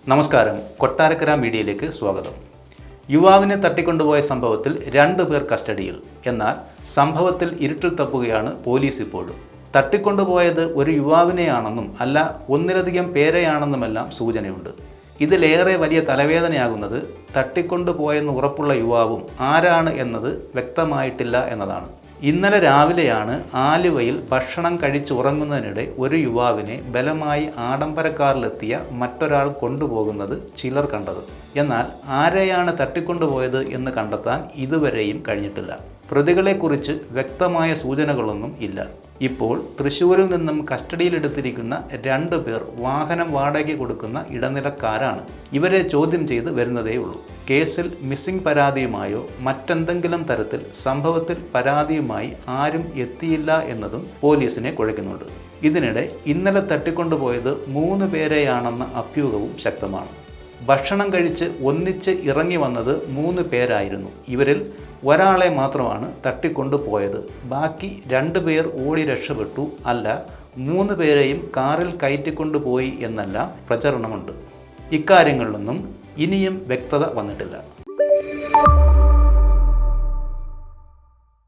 നമസ്കാരം, കൊട്ടാരക്കര മീഡിയയിലേക്ക് സ്വാഗതം. യുവാവിനെ തട്ടിക്കൊണ്ടുപോയ സംഭവത്തിൽ 2 പേർ കസ്റ്റഡിയിൽ. എന്നാൽ സംഭവത്തിൽ ഇരുട്ടിൽ തപ്പുകയാണ് പോലീസ് ഇപ്പോഴും. തട്ടിക്കൊണ്ടുപോയത് ഒരു യുവാവിനെയാണെന്നും അല്ല ഒന്നിലധികം പേരെയാണെന്നുമെല്ലാം സൂചനയുണ്ട്. ഇതിലേറെ വലിയ തലവേദനയാകുന്നത് തട്ടിക്കൊണ്ടുപോയെന്ന് ഉറപ്പുള്ള യുവാവും ആരാണ് എന്നത് വ്യക്തമായിട്ടില്ല എന്നതാണ്. ഇന്നലെ രാവിലെയാണ് ആലുവയിൽ ഭക്ഷണം കഴിച്ചുറങ്ങുന്നതിനിടെ ഒരു യുവാവിനെ ബലമായി ആഡംബരക്കാറിലെത്തിയ മറ്റൊരാൾ കൊണ്ടുപോകുന്നത് ചിലർ കണ്ടത്. എന്നാൽ ആരെയാണ് തട്ടിക്കൊണ്ടുപോയത് എന്ന് കണ്ടെത്താൻ ഇതുവരെയും കഴിഞ്ഞിട്ടില്ല. പ്രതികളെക്കുറിച്ച് വ്യക്തമായ സൂചനകളൊന്നും ഇല്ല. ഇപ്പോൾ തൃശ്ശൂരിൽ നിന്നും കസ്റ്റഡിയിലെടുത്തിരിക്കുന്ന 2 പേർ വാഹനം വാടകയ്ക്ക് കൊടുക്കുന്ന ഇടനിലക്കാരാണ്. ഇവരെ ചോദ്യം ചെയ്ത് വരുന്നതേയുള്ളൂ. കേസിൽ മിസ്സിംഗ് പരാതിയുമായോ മറ്റെന്തെങ്കിലും തരത്തിൽ സംഭവത്തിൽ പരാതിയുമായി ആരും എത്തിയില്ല എന്നതും പോലീസിനെ കുഴയ്ക്കുന്നുണ്ട്. ഇതിനിടെ ഇന്നലെ തട്ടിക്കൊണ്ടുപോയത് 3 പേരെയാണെന്ന അഭ്യൂഹവും ശക്തമാണ്. ഭക്ഷണം കഴിച്ച് ഒന്നിച്ച് ഇറങ്ങി വന്നത് 3 പേരായിരുന്നു. ഇവരിൽ ഒരാളെ മാത്രമാണ് തട്ടിക്കൊണ്ടുപോയത്. ബാക്കി 2 പേർ ഓടി രക്ഷപ്പെട്ടു. അല്ല, 3 പേരെയും കാറിൽ കയറ്റിക്കൊണ്ടുപോയി എന്നെല്ലാം പ്രചരണമുണ്ട്. ഇക്കാര്യങ്ങളിലൊന്നും ഇനിയും വ്യക്തത വന്നിട്ടില്ല.